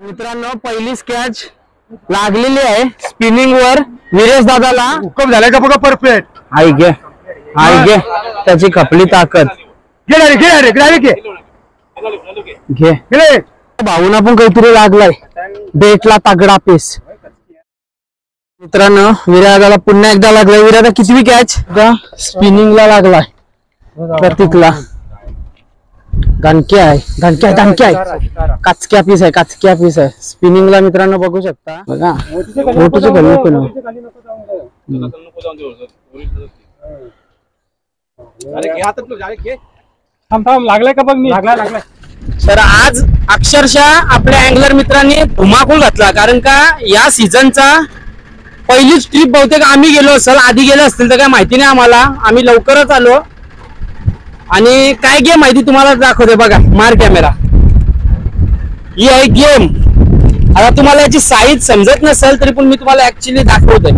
मित्रांनो पहिलीच कॅच लागलेली आहे स्पिनिंग वर विरेश दादाला हुकम झालाय का बघा परफेक्ट. आई गे त्याची खपली ताकद घे भाऊना पण काहीतरी लागलाय बेटला तगडा पीस. मित्रांनो विराजाला पुन्हा एकदा लागलाय. विराजा कितवी कॅच स्पिनिंगला लागलाय प्रतीकला. घनक्या आहे काचक्या पीस आहे स्पिनिंगला. मित्रांनो बघू शकता बघा मोठीचे खाली पण लागलाय का बघ मी लागलाय. तर आज अक्षरशः आपल्या अँगलर मित्रांनी धुमाकूळ घातला. कारण का या सीझनचा पहिलीच ट्रिप बहुतेक आम्ही गेलो असेल. आधी गेलो असतील तर काय माहिती नाही आम्हाला. आम्ही लवकरच आलो आणि काय गेम माहिती तुम्हाला दाखवते बघा. मार कॅमेरा. ही आहे गेम. आता तुम्हाला याची साईज समजत नसेल तरी पण मी तुम्हाला ऍक्च्युली दाखवतोय.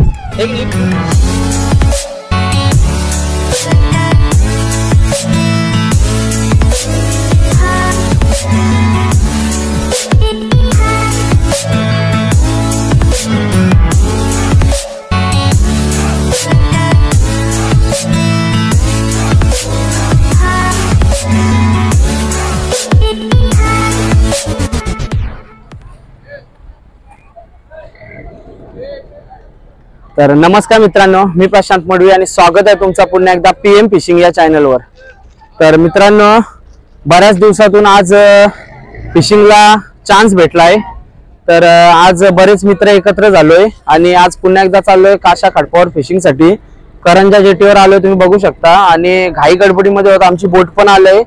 तर नमस्कार मित्रांनो, मी प्रशांत मडवी आणि स्वागत आहे तुमचा पुन्हा एकदा PM फिशिंग या चॅनलवर. तर मित्रांनो बऱ्याच दिवसातून आज फिशिंगला चान्स भेटलाय. तर आज बरेच मित्र एकत्र झालोय आणि आज पुन्हा एकदा चाललोय काशा खडपावर फिशिंगसाठी. करंजा जेटीवर आलोय तुम्ही बघू शकता आणि घाई गडबडीमध्ये होता. आमची बोट पण आलंय.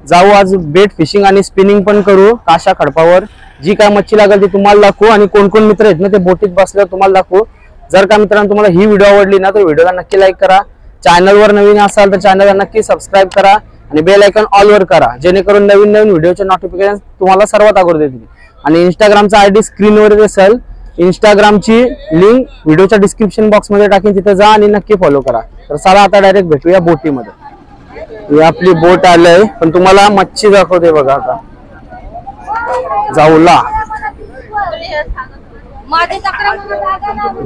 जाऊ आज बेट फिशिंग आणि स्पिनिंग पण करू काशा खडपावर. जी काय मच्छी लागेल ती तुम्हाला दाखवू आणि कोण कोण मित्र आहेत ना ते बोटीत बसल्यावर तुम्हाला दाखवू. जर का मित्रांनो तुम्हाला ही व्हिडिओ आवडली ना तर व्हिडिओला नक्की लाईक करा. चॅनलवर नवीन असाल तर चॅनलला नक्की सबस्क्राईब करा आणि बेल आयकॉन ऑल वर करा जेणेकरून नवीन व्हिडिओचे नोटिफिकेशन तुम्हाला सर्वात अगोदर येतील. आणि इंस्टाग्रामचा आयडी स्क्रीनवर दिसेल. इंस्टाग्रामची लिंक व्हिडिओच्या डिस्क्रिप्शन बॉक्स मध्ये टाकेन, तिथे जा आणि नक्की फॉलो करा. तर चला आता डायरेक्ट भेटूया बोटीमध्ये. ही आपली बोट आलंय पण तुम्हाला मच्छी दाखवते बघा. आता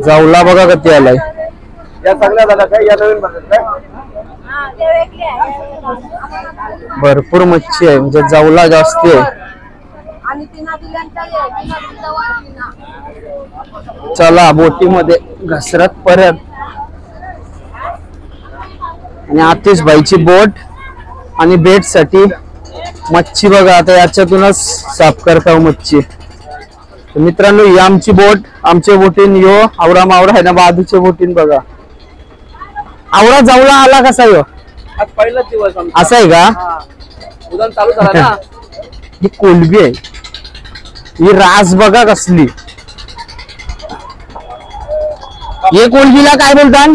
जाऊला बघा किती आलाय. भरपूर मच्छी आहे म्हणजे जाऊला जास्त आहे. चला बोटीमध्ये घसरत परत. आणि आतिश भाईची बोट आणि बेट साठी मच्छी बघा. आता याच्यातूनच साफ करता मच्छी. मित्रांनो ही आमची बोट. आमच्या बोटीन यो आवरा मावरा आहे ना बाजूच्या बोटीन बघा. आवरा जाऊला आला कसा यो आज पहिलाच दिवस असं आहे का. उद्या चालू झाला ना. ही कोलबी आहे. ही रास बघा कसली. हे कोलबीला काय बोलतात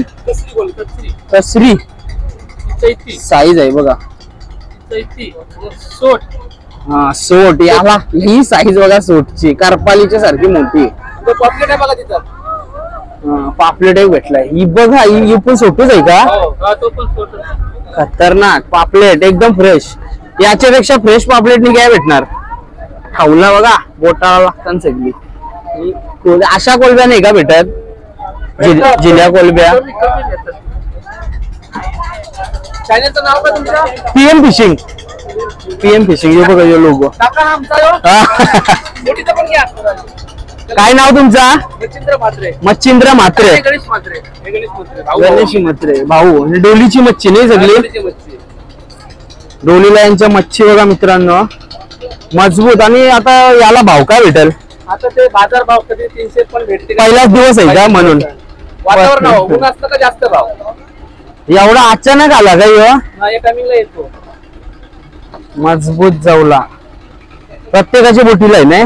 कसरी. साईज आहे बघा. हा सोट याला ही साईज बघा सोटची. करपालीच्या सारखी मोठी. पॉपलेट आहे बघा तिथं. पापलेट एक भेटलाय. ही बघा ही पण सोटूच आहे का. तो पण खतरनाक पापलेट एकदम फ्रेश. याच्यापेक्षा फ्रेश पापलेट नाही काय भेटणार. खाऊला बघा बोटाला लागतात सगळी. अशा कोलब्या नाही का भेटत. जिल्ह्या कोलब्या. चॅनलचं नाव का तुमचं. PM fishing. PM फिशिंग हे बघा लोगो. काय नाव तुमचा. मच्छिंद्र म्हात्रे. गणेश म्हात्रे भाऊ. डोलीची मच्छी नाही सगळी. डोलीला यांच्या मच्छी बघा मित्रांनो मजबूत. आणि आता याला भाव काय भेटेल. आता ते बाजार भाव कधी 300 पण भेटते. पहिलाच दिवस आहे का म्हणून. वातावरण ऊन असलं का जास्त भाव. एवढा अचानक आला का येतो. मजबूत जाऊला प्रत्येकाची बोटीला आहे ना.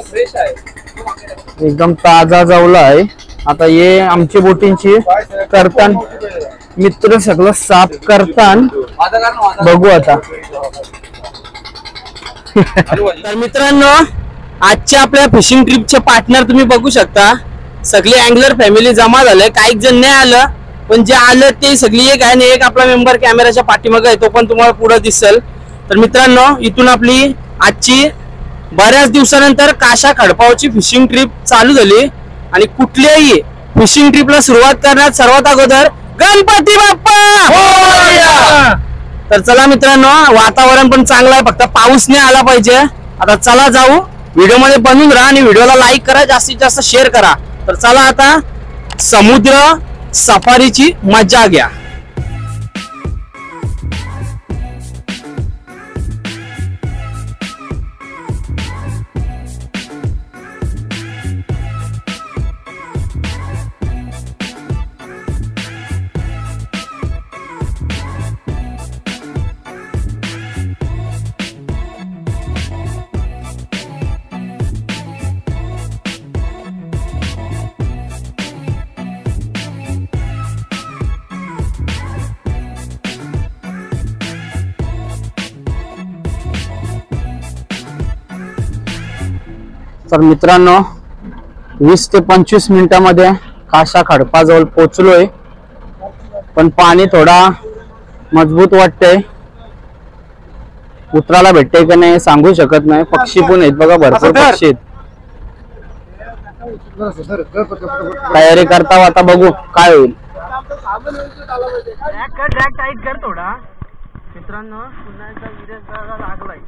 फ्रेश आहे एकदम ताजा जाऊला आहे. आता हे आमची बोटींची करतान मित्र सगळं साफ करतान बघू आता. तर मित्रांनो आजच्या आपल्या फिशिंग ट्रिपचे पार्टनर तुम्ही बघू शकता. सगळे अँगलर फॅमिली जमा झाले. काही जण नाही आलं पण जे आलं ते सगळी एक आहे आणि एक आपला मेंबर कॅमेराच्या पाठीमागे आहे तो पण तुम्हाला पुढे दिसेल. तर मित्रांनो इथून आपली आजची बऱ्याच दिवसानंतर काशा खडपावची फिशिंग ट्रिप चालू झाली आणि कुठल्याही फिशिंग ट्रिपला सुरुवात करण्यात सर्वात अगोदर गणपती बाप्पा. तर चला मित्रांनो, वातावरण पण चांगलं आहे, फक्त पाऊस नाही आला पाहिजे. आता चला जाऊ, व्हिडिओ मध्ये बनून राहा आणि व्हिडिओला लाईक करा, जास्तीत जास्त शेअर करा. तर चला आता समुद्र सफारीची मजा घ्या. तर मित्रांनो, 20 ते 25 मिनिटांमध्ये काशा खडपाजवळ पोहोचलोय, पण पाणी थोडा मजबूत वाटतंय. उतराला भेटतंय का नाही सांगू शकत नाही. पक्षी पण आहेत बघा, भरपूर पक्षी आहेत. तयारी करता आता बघू काय होईल. टाईट कर थोडा मित्रांनो, पुन्हा एकदा विरेश दादा लागलाय.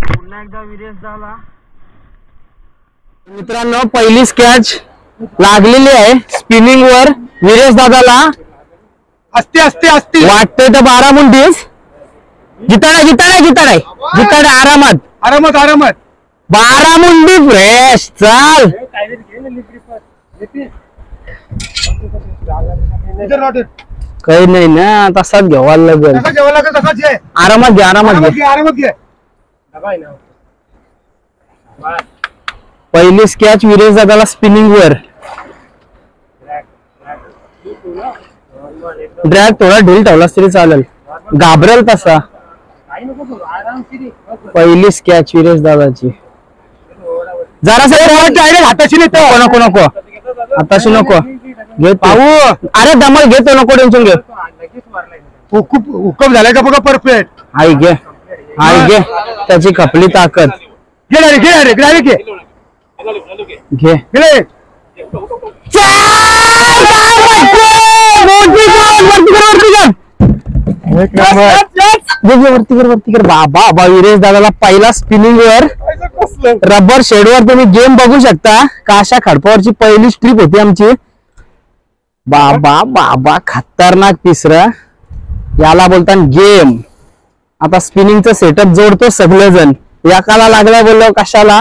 पुन्हा एकदा विरेश झाला. मित्रांनो, पहिलीच कॅच लागलेली आहे स्पिनिंग वर विरेश दादाला. असते असते असते वाटतंय तर 12 मुंडीस. जिताडे आरामात आरामात आरामात 12 मुंडी फ्रेश. चाल काही नाही ना, तसाच घ्यावा लागेल. आरामात घ्या, आरामात घ्या. आरामात घे. पहिलीच कॅच विरेश दादाला स्पिनिंग वर. ड्रॅग थोडा ढील ठेवलास तरी चालेल, घाबरेल तसा. पहिलीच कॅच विरेश दादाची. जरा हाताशी नको नको हाताशी नको घे पाहू. अरे दमल घेतो, नको टेन्शन घे. खूप हुकम झालाय का बघा, परफेक्ट. आई घे, आई घे, त्याची खपली ताकद. घे रे घे रे घे घे घे घे. वरती कर बाबा. विरेश दादाला पहिला स्पिनिंग वर रबर शेडवर तुम्ही गेम बघू शकता. काशा खडपावरची पहिली ट्रिप होती आमची. बाबा बाबा खतरनाक तिसरा, याला बोलतात गेम. आता स्पिनिंगचं सेटअप जोडतो सगळेजण. एकाला लागला बोललो कशाला.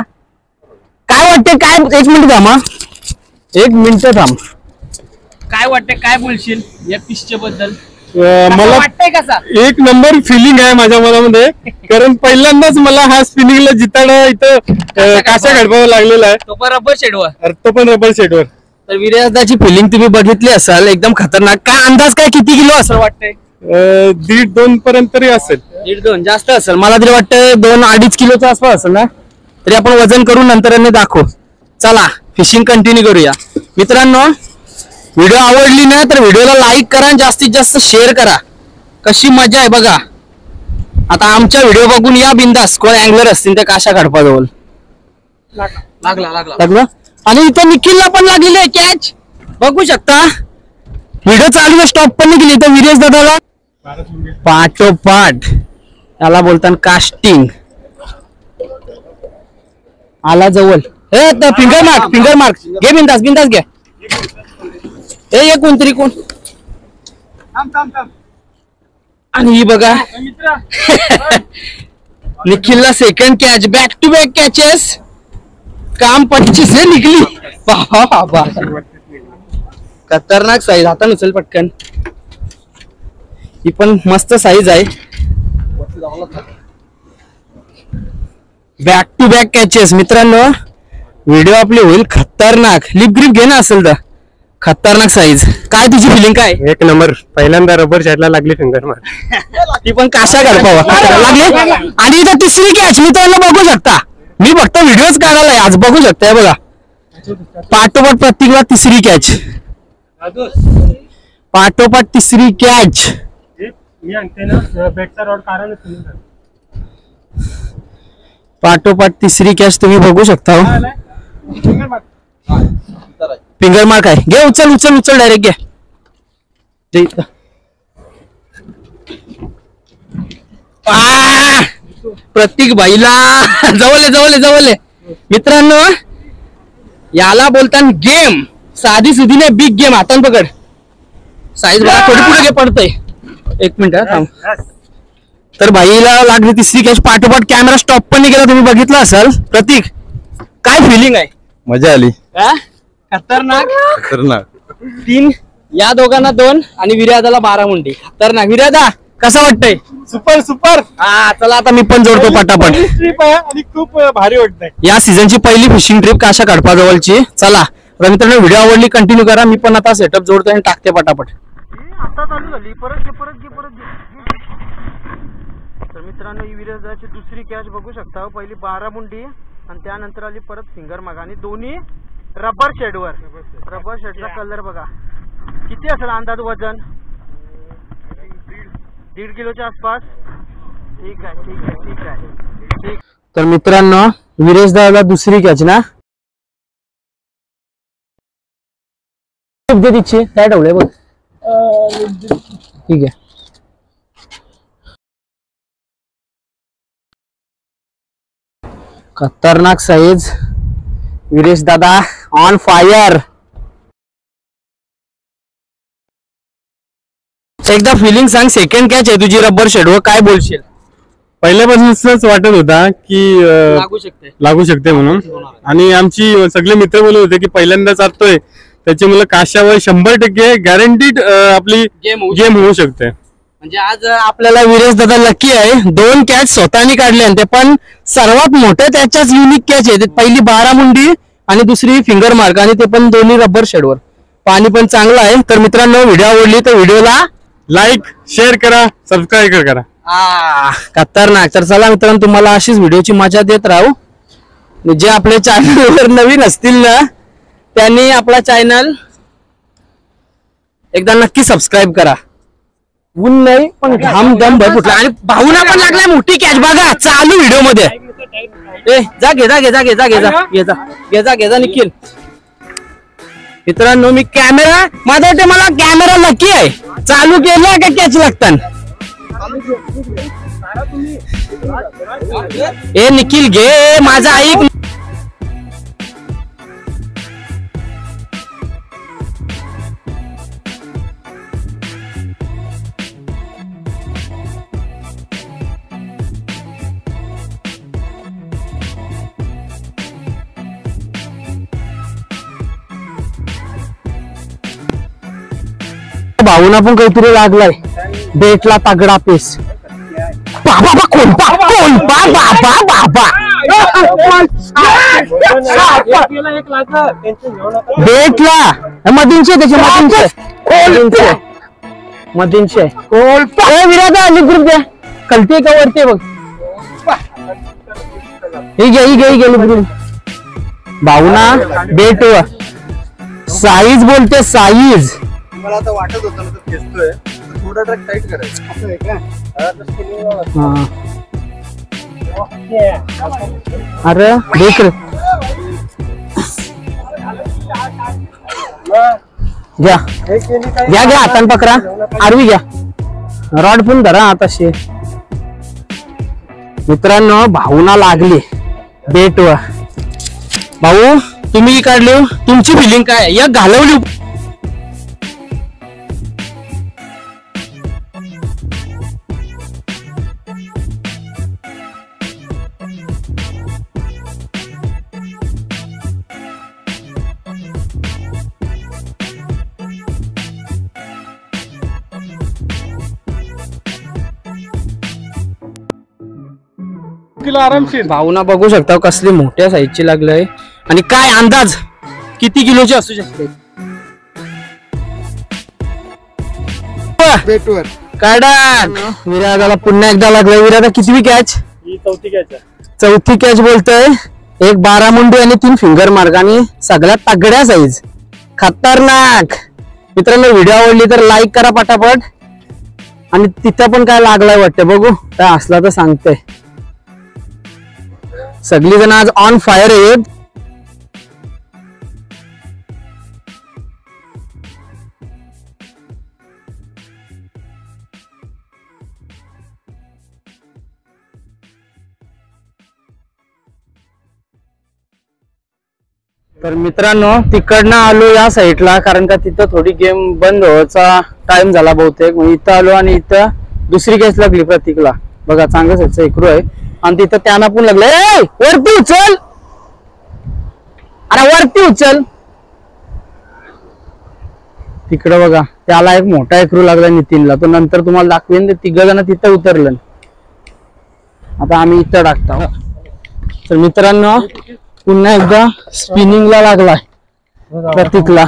काय वाटते, काय 1 मिनिट थांब, 1 मिनिट थांब. काय वाटते, काय बोलशील या पिचच्या बद्दल? मला वाटतंय कसा? एक नंबर फिलिंग आहे माझ्या मनामध्ये, कारण पहिल्यांदाच मला हा स्पिनिंगला जिताडा इथं काशा घडपावा लागलेला आहे. तो पण रबर शेडवर, तो पण रबर सेटवर. तर विरेशदाची फिलिंग तुम्ही बघितली असाल, एकदम खतरनाक. काय अंदाज, काय किती किलो असं वाटतंय? 1.5-2 पर्यंत तरी असेल. 1.5-2 जास्त असेल, मला तरी वाटतं 2-2.5 किलोच्या आसपास असेल ना. तरी आपण वजन करून नंतर दाखवू. चला फिशिंग कंटिन्यू करूया. मित्रांनो, व्हिडिओ आवडली ना तर व्हिडिओला लाईक करा आणि जास्तीत जास्त शेअर करा. कशी मजा आहे बघा. आता आमच्या व्हिडिओ बघून या बिंदास. कोण अँगलर असतील त्या काशा खडपाजवळ. लागला आणि इथं निखिलला पण लागलेली आहे कॅच, बघू शकता. व्हिडिओ चालू स्टॉप पण नाही केली. इथं विरेश दादाला पाठोपाठ, याला बोलतात कास्टिंग. आला जवळ. फिंगर मार्क घे, बिंदास घे. हे कोणतरी कोण. आणि ही बघा निखिलला second catch. Back to back catches. काम 25 से निकली. बाबा खतरनाक साईज. आता नसेल पटकन. ही पण मस्त साईज आहे. Back to back catches. मित्रांनो, व्हिडिओ आपली होईल खतरनाक. लिप ग्रिप घे ना असेल तर. खतरनाक साईज. काय तुझी फिलिंग काय? 1 नंबर. पहिल्यांदा रबर साईडला लागली फिंगर मार. ती पण काशा घडपावा लागली. आणि इथं तिसरी कॅच मित्रांनो बघू शकता. मी फक्त व्हिडिओच काढायला आज, बघू शकता बघा. पाठोपाठ प्रत्येकला तिसरी कॅच. पाठोपाठ तिसरी कॅच. मी आणते ना बेटचा रॉड कारण पाठोपाठ तिसरी कॅच तुम्ही बघू शकता हो. फिंगर मार्क आहे. घे उचल उचल उचल डायरेक्ट घे. दे इथं. प्रत्येक बाईला जवळ जवळ मित्रांनो याला बोलतात गेम. साधी सुधी नाही, बिग गेम. हातान पकड. साईज बघा थोडी पुढे घे पडतंय. एक मिनिट थांब. तर बाईला लागली तिसरी कॅच. पाठोपाठ कॅमेरा स्टॉप पण नाही केला, तुम्ही बघितलं असाल. प्रतीक काय फिलिंग आहे? मजा आली. खतरनाक. 3 या दोघांना 2 आणि विर्यादाला 12 मुंडी. खतरनाक. विर्यादा कसं वाटतंय? Super super. हा चला आता मी पण जोडतो पटापट. ट्रिप आहे आणि खूप भारी वाटतंय. या सीझनची पहिली फिशिंग ट्रिप काशा कडपाजवळची. चला तर मित्रांनो व्हिडिओ आवडली कंटिन्यू करा. मी पण आता सेटअप जोडतो आणि टाकते पटापट. आता चालू झाली. परत घे. तर मित्रांनो ही विर्यादाची दुसरी कॅच बघू शकता. पहिली 12 मुंडी आणि त्यानंतर आली परत फिंगर मागा आणि दोन्ही रबर शेडवर. रबर शेडचा कलर बघा किती असेल अंदाज वजन. 1.5 किलोच्या आसपास. ठीक आहे. तर मित्रांनो विरेश दादाला दुसरी कॅच ना. तिची काय ठेवलंय बघ. ठीक आहे. खतरनाक साईज. विरेश दादा ऑन फायर. एकदा फिलिंग सांग. सेकंड कॅच आहे तुझी रबर शेडवर. काय बोलशील? पहिल्यापासूनच वाटत होता की लागू शकते म्हणून. आणि आमची सगळे मित्र बोलत होते की पहिल्यांदा चालतोय त्याच्यामुळे काशावर 100% गॅरंटीड आपली गेम होऊ शकते. म्हणजे आज आपल्याला विरेश दादा लकी आहे. 2 कॅच स्वतःनी काढले आणि ते पण सर्वात मोठ्या त्याच्याच युनिक कॅच आहे. पहिली 12 मुंडी आणि दुसरी फिंगर मार्क आणि ते पण दोन्ही रबर शेडवर. पाणी पण चांगलं आहे. तर मित्रांनो व्हिडिओ आवडली तर व्हिडिओला लाईक शेअर करा, सबस्क्राईब करा. खतरनाक. तर चला मित्रांनो तुम्हाला अशीच व्हिडिओची मजा देत राहू. जे आपल्या चॅनलवर नवीन असतील ना त्यांनी आपला चॅनल एकदा नक्की सबस्क्राईब करा. ऊन नाही पण घाम दम भर फुटला आणि भावना पण लागलाय. मोठी कॅच बघा चालू व्हिडिओ मध्ये. जा घे निखिल. मित्रांनो मी कॅमेरा माझा वाटतं मला कॅमेरा नक्की आहे. चालू केला का कॅच लागतात. ए निखिल घे माझा ऐक. भाऊना पण काहीतरी लागलाय. बेटला तगडा पीस. बाबा बेटला मधींचे त्याचे मधींचे विरादा ग्रुप द्या. कलते का वरते बघ. ही गेली भाऊना बेट साईज बोलते साईज. मला आता वाटत होतं ना तर खेचतोय थोडा ट्रॅक टाईट करायचं. अरे देख रे. घ्या हातान पकरा. आरवी घ्या. रॉड पण धरा आताशी. मित्रांनो भाऊना लागली बेटवर. भाऊ तुम्ही काढली तुमची फिलिंग काय? या घालवली. आरामशीर. भावना बघू शकता कसली मोठ्या साईजची लागलंय. आणि काय अंदाज किती किलोची असू शकते? बेटवर काढा. विरादाला पुन्हा एकदा लागलाय. विरादा कितवी कॅच? चौथी कॅच बोलतोय. एक 12 मुंडी आणि 3 फिंगर मार्क आणि सगळ्यात तगड्या साईज. खतरनाक. मित्रांनो व्हिडिओ आवडली तर लाईक करा पटापट. आणि तिथं पण काय लागलाय वाटतं, बघू काय असला तर सांगते. सगळी जण आज ऑन फायर आहेत. तर मित्रांनो तिकडनं आलो या साईडला, कारण का तिथं थोडी गेम बंद व्हायचा टाइम झाला बहुतेक. मग इथं आलो आणि इथं दुसरी केस लागली प्रतीकला. बघा चांगलं साईडचं एकरू आहे आणि तिथं त्यांना पण लागलं, ए वरती उचल, अरे वरती उचल. तिकडं बघा त्याला एक मोठा एकरू लागला नितीनला, तो नंतर तुम्हाला दाखवेन. ते तिघ जण तिथं उतरलं. आता आम्ही इथं टाकतो. तर मित्रांनो पुन्हा एकदा स्पिनिंगला लागलाय प्रतीकला.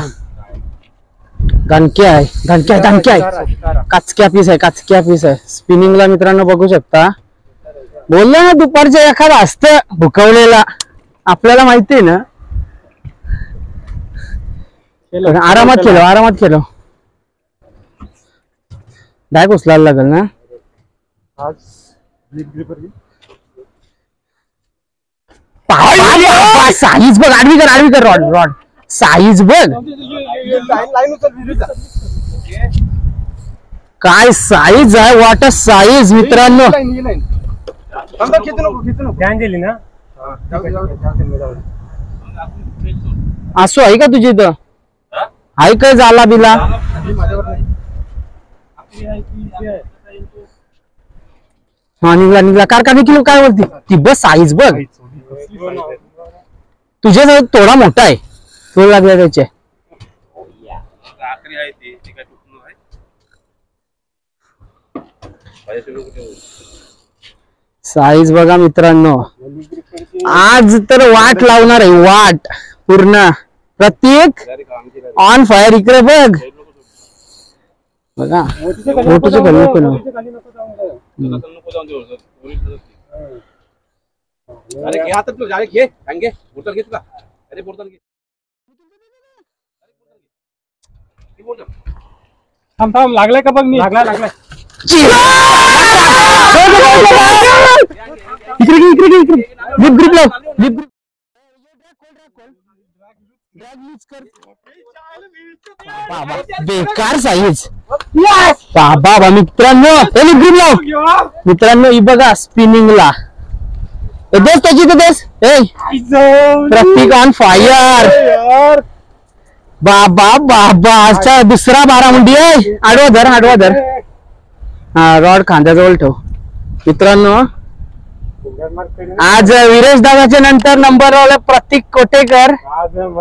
गाणक्या आहे, गाणक्या आहे, गाणक्या आहे, काचक्या पीस आहे, काचक्या पीस आहे स्पिनिंगला. मित्रांनो बघू शकता, बोललो ना दुपारच्या एखादा असतं भुकवलेला, आपल्याला माहिती आहे ना. आरामात केलो, आरामात केलो. डायरेक्ट उचलायला लागेल ना. साईज बघ, आडवी कर, आडवी कर. रॉड रॉड साईज बघ, काय साईज आहे, वाट साईज मित्रांनो. असो आहे का तुझी इथं, आहे काय झाला बिला. हा निघला निघला, कारखाने किलो काय वरती ती बस. साईज बघ तुझ्या थोडा मोठा आहे, तो लागला त्याचे. साईज बघा मित्रांनो, आज तर वाट लावणार आहे, वाट पूर्ण. प्रत्येक ऑन फायर. इकडे बघ बघा, फोटोच्या खाली पण. अरे घे हातात तू, अरे घे घे बोतल घे तुला. अरे बोतल घे. थांब थांब, लागलाय का बघ. मी लागलाय लागलाय. इकडे इकडे इकडे लिप ग्रिप लाव, लिप ग्रिप. बाबा बेकार साईज बाबा. मित्रांनो लिप ग्रिप लाव. मित्रांनो ही बघा स्पिनिंगला देश त्याची तर देश. प्रतीक ऑन फायर. बाबा बाबा आजचा दुसरा बारामुंडी आहे. आडवा धर, आडवा धर. हा रॉड खांद्याजवळ ठेव. मित्रांनो आज विरेश दादाच्या नंतर नंबर वाला प्रतीक कोटेकर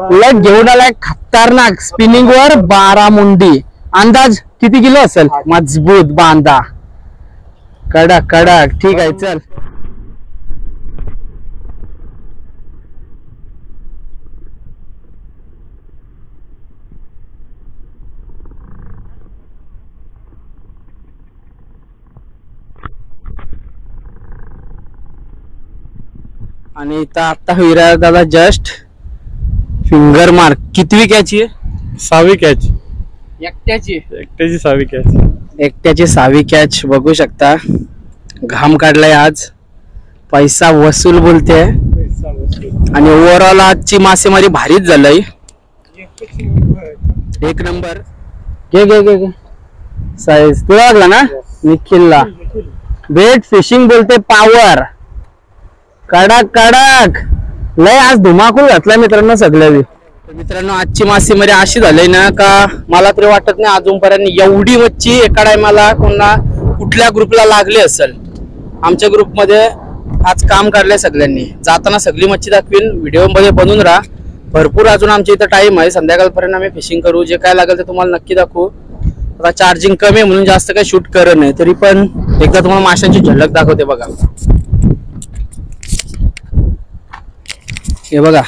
उलट घेऊन आलाय खतरनाक स्पिनिंग वर बारामुंडी. अंदाज किती किलो असेल. मजबूत बांधा, कडक कडक. ठीक आहे चल. आणि इथं आता विराज दादा जस्ट फिंगर मार्क. कितवी कॅची आहे. 6वी कॅच. एकट्याची एकट्याची 6वी कॅच. एकट्याची 6वी कॅच. बघू शकता घाम काढलाय आज. पैसा वसूल बोलते. आणि ओव्हरऑल आजची मासेमारी भारीच झालंय. एक नंबर. घे घे घे घे. साईज तुला लागला ना निखिलला. बेट फिशिंग बोलते पावर. कडक कडक लय आज धुमाकूळ घातलाय मित्रांनो सगळ्यांनी. मित्रांनो आजची मासेमारी अशी झाली ना का मला तरी वाटत नाही अजूनपर्यंत एवढी मच्छी एका टायमाला कोणा कुठल्या ग्रुपला लागली असेल. आमच्या ग्रुपमध्ये आज काम काढलंय सगळ्यांनी. जाताना सगळी मच्छी दाखवीन. व्हिडिओ मध्ये बनून राहा. भरपूर अजून आमच्या इथं टाइम आहे. संध्याकाळपर्यंत आम्ही फिशिंग करू. जे काय लागेल ते तुम्हाला नक्की दाखवू. आता चार्जिंग कमी आहे म्हणून जास्त काही शूट करत नाही. तरी पण एकदा तुम्हाला माशांची झलक दाखवते बघा. हे बघा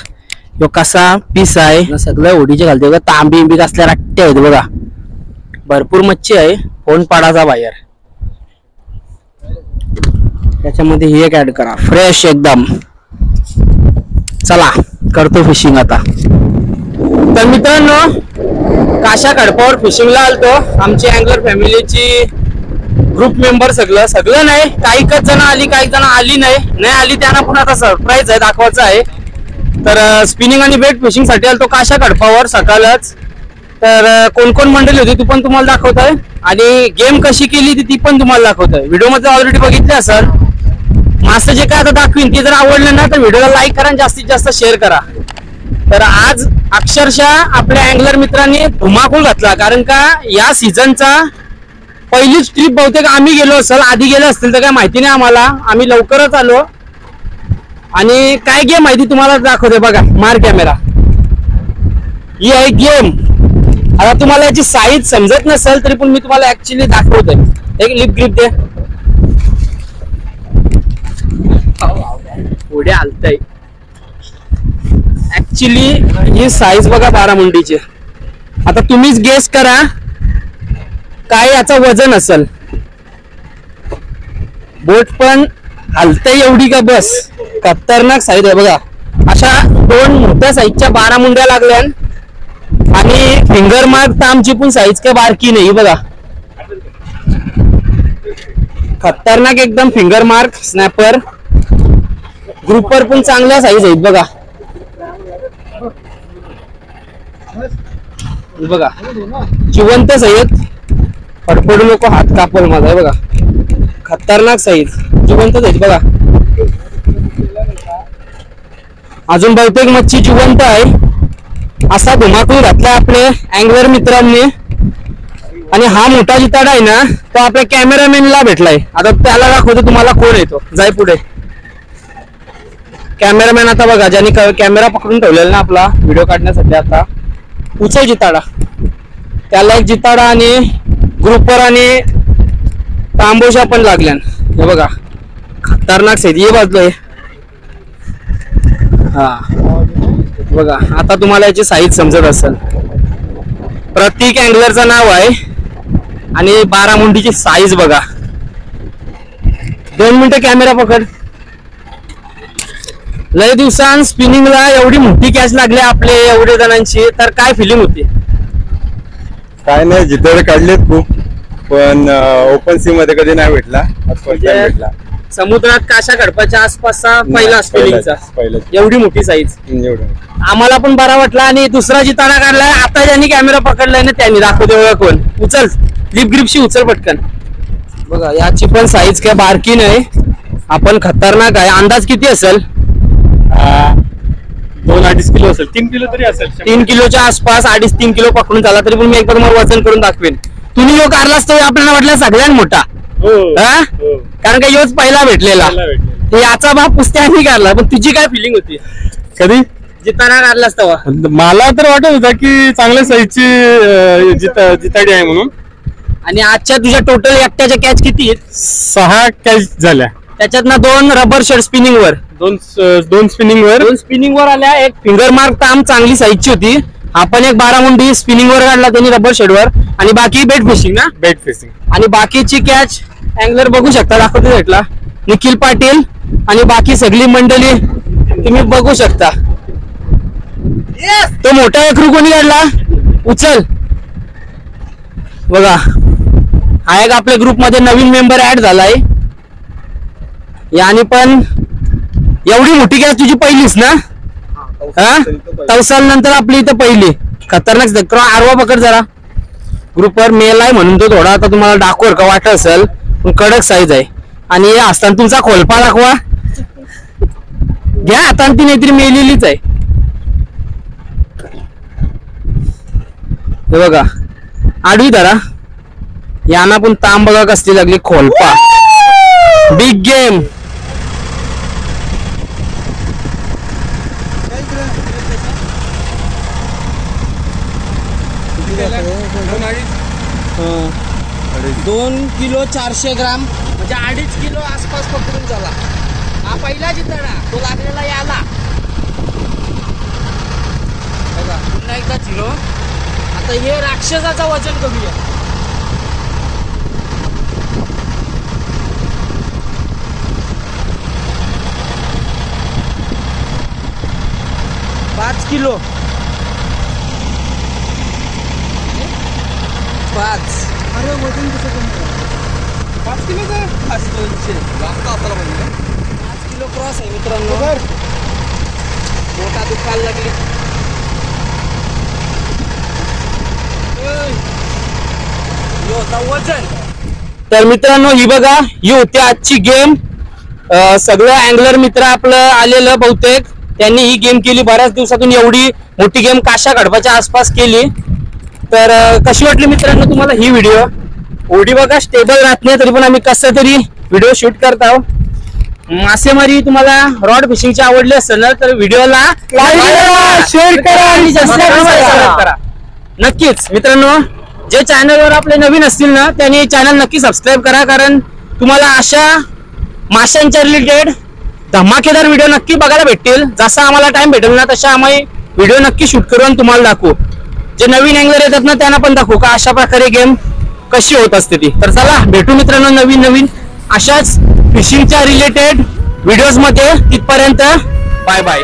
यो कसा पीस आहे. सगळं ओढीचे घालते बघा. तांबी इंबी कसल्या रट्टे आहेत बघा. भरपूर मच्छी आहे. फोन पाडाचा बाहेर. त्याच्यामध्ये ही एक ऍड करा फ्रेश एकदम. चला करतो फिशिंग आता. तर मित्रांनो काशा खडपावर फिशिंगला आलतो. आमची अँगलर फॅमिलीची ग्रुप मेंबर सगळं नाही, काही जण आली काही जण आली नाही आली, त्यांना पण आता सरप्राईज आहे, दाखवायचं आहे. तर स्पिनिंग आणि बेट फिशिंग साठी आलो तो काशा कडपावर सकाळच. तर कोण कोण मंडळी होती ती पण तुम्हाला दाखवतोय आणि गेम कशी केली ती पण तुम्हाला दाखवतोय. व्हिडिओ मध्ये ऑलरेडी बघितले असेल. मास्टर जे काय आता दाखवीन ते जर आवडलं ना तर व्हिडिओला लाईक करा आणि जास्तीत जास्त शेअर करा. तर आज अक्षरशः आपल्या अँगलर मित्रांनी धुमाकूळ घातला, कारण का या सीझनचा पहिलीच ट्रिप बहुतेक आम्ही गेलो असेल, आधी गेलो असतील तर काय माहिती नाही आम्हाला, आम्ही लवकरच आलो. आणि काय गेम माहिती तुम्हाला दाखवते बघा, मार कॅमेरा. ही आहे गेम. आता तुम्हाला याची साईज समजत नसेल तरी पण मी तुम्हाला ऍक्च्युली दाखवतोय. एक लिप ग्रिप दे, पुढे आलतय. ऍक्च्युली ही साईज बघा 12 मुंडीची. आता तुम्हीच गेस करा काय याचं वजन असेल. बोट पण हलतय एवढी का बस, खतरनाक साईज आहे बघा. अशा 2 मोठ्या साईजच्या 12 मुंड्या लागल्या आणि फिंगर मार्क तर आमची पण साईज काय बारकी नाही बघा. खतरनाक एकदम फिंगर मार्क स्नॅपर. ग्रुपवर पण चांगल्या साईज आहेत बघा. बघा जिवंत साईज, फडफडू नको हात कापल माझा आहे बघा. खतरनाक साईज, जिवंत साईज बघा. अजून बहुतेक मच्छी जिवंत आहे. असा धुमाकूळ घातला आपले अँगलर मित्रांनी. आणि हा मोठा जिताडा आहे ना तो आपल्या कॅमेरामॅनला भेटलाय. आता त्याला दाखवतो तुम्हाला कोण येतो. जाय पुढे कॅमेरामॅन. आता बघा ज्यांनी कॅमेरा पकडून ठेवलेला ना आपला व्हिडिओ काढण्यासाठी, आता उचल जिताडा, त्याला एक जिताडा आणि ग्रुपर आणि तांबोशा पण लागल्या. हे बघा खतरनाक साईज. ये बाजू हा बघा. आता तुम्हाला याची साईज समजत असेल. प्रतीक अँगलरचं नाव आहे आणि 12 मुंडीची साईज बघा. 2 मिनिटं कॅमेरा पकड. लय दिवसांत स्पिनिंगला एवढी मोठी कॅच लागली आपले एवढे जणांची, तर काय फिलिंग होती? काय नाही, जिद्द काढलेत खूप, पण ओपन सी मध्ये कधी नाही भेटला. भेटला समुद्रात काशा कडपाच्या आसपासचा पहिला स्पिनिंगचा, एवढी मोठी साईज. आम्हाला पण बरा वाटला. आणि दुसरा जिताडा काढलाय आता ज्यांनी कॅमेरा पकडलाय ना त्यांनी. दाखवते बघा कोण. उचल लिप ग्रिपशी उचल पटकन. बघा याची पण साईज काय बारकी नाही, आपण खतरनाक आहे. अंदाज किती असेल? 2-2.5 किलो असेल, 3 किलो तरी असेल. 3 किलोच्या आसपास, 2.5-3 किलो पकडून झाला तरी पण मी एकदा तुम्हाला वजन करून दाखवेन. तुम्ही जो कारलाच तो आपल्याला वाटला सगळ्यात मोठा, कारण का योच पहिला भेटलेला. याचा बाप पुस्तकाने काढला. पण तुझी काय फिलिंग होती कधी जिताना काढलास तेव्हा? मला तर वाटत होता की चांगल्या साईजची जिताडी आहे म्हणून. आणि आजच्या तुझ्या टोटल एकट्याच्या कॅच किती आहेत? 6 कॅच झाल्या. त्याच्यातनं 2 रबर शेड स्पिनिंग वर, 2 स्पिनिंग वर, 2 स्पिनिंग वर आल्या. एक फिंगर मार्क ताम चांगली साईजची होती. आपण एक 12 मुंडी स्पिनिंग वर काढला त्यांनी रबर शेड वर. आणि बाकी बेट फिशिंग ना, बेट फिशिंग. आणि बाकीची कॅच अँगलर बघू शकता, दाखवतो भेटला निखिल पाटील आणि बाकी सगळी मंडळी तुम्ही बघू शकता. तो मोठा एकरू कोणी काढला? उचल बघा. हा एक आपल्या ग्रुप मध्ये नवीन मेंबर ऍड झालाय. याने पण एवढी मोठी कॅच तुझी पहिलीच ना? तवसाल नंतर आपली इथं पहिली. खतरनाक. आरवा पकड जरा. ग्रुपवर मेल आहे म्हणून तो थोडा आता तुम्हाला दाखवर का वाटत असेल, पण कडक साईज आहे. आणि असताना तुमचा खोलपा दाखवा घ्या आता. ती नाहीतरी मेलेलीच आहे. हे बघा आडवी धरा. यांना पण तांब बघा कसली लागली. खोलपा बिग गेम. दोन किलो 400 ग्राम म्हणजे 2.5 किलो आसपास पकडून झाला. हा पहिला जिताडा तो लागलेला याला बघा. पुन्हा एकदा 0. आता हे राक्षसाचं वजन कमी आहे. पाच किलो 5. अरे वजन कसं कमी? 5 किलोचं 5 जास्त असायला पाहिजे 5 किलो क्रॉस आहे मित्रांनो. मोठा दुखायला लागली. वजन. तर मित्रांनो ही बघा ही होती आजची गेम. सगळं अँगलर मित्र आपलं आलेलं बहुतेक त्यांनी ही गेम केली. बऱ्याच दिवसातून एवढी मोठी गेम काशा गडपाच्या आसपास केली. तर कशी वाटली मित्रांनो तुम्हाला ही व्हिडिओ? ओढी बघा स्टेबल राहत नाही तरी पण आम्ही कसं तरी व्हिडिओ शूट करत आहोत. मासेमारी तुम्हाला रॉड फिशिंगची आवडली असेल ना तर व्हिडिओला शेअर करा आणि जास्तीत जास्त सबस्क्राईब करा. नक्कीच मित्रांनो जे चॅनलवर आपले नवीन असतील ना त्यांनी चॅनल नक्की सबस्क्राईब करा, कारण तुम्हाला अशा माशांच्या रिलेटेड धमाकेदार व्हिडिओ नक्की बघायला भेटतील. जसा आम्हाला टाइम भेटेल ना तशा आम्ही व्हिडिओ नक्की शूट करून तुम्हाला दाखवू. जे नवीन अँगलर येतात ना त्यांना पण दाखवू का अशा प्रकारे गेम कशी होत असते ती. तर चला भेटू मित्रांनो नवीन अशाच फिशिंगच्या रिलेटेड व्हिडिओज मध्ये. तिथपर्यंत बाय बाय.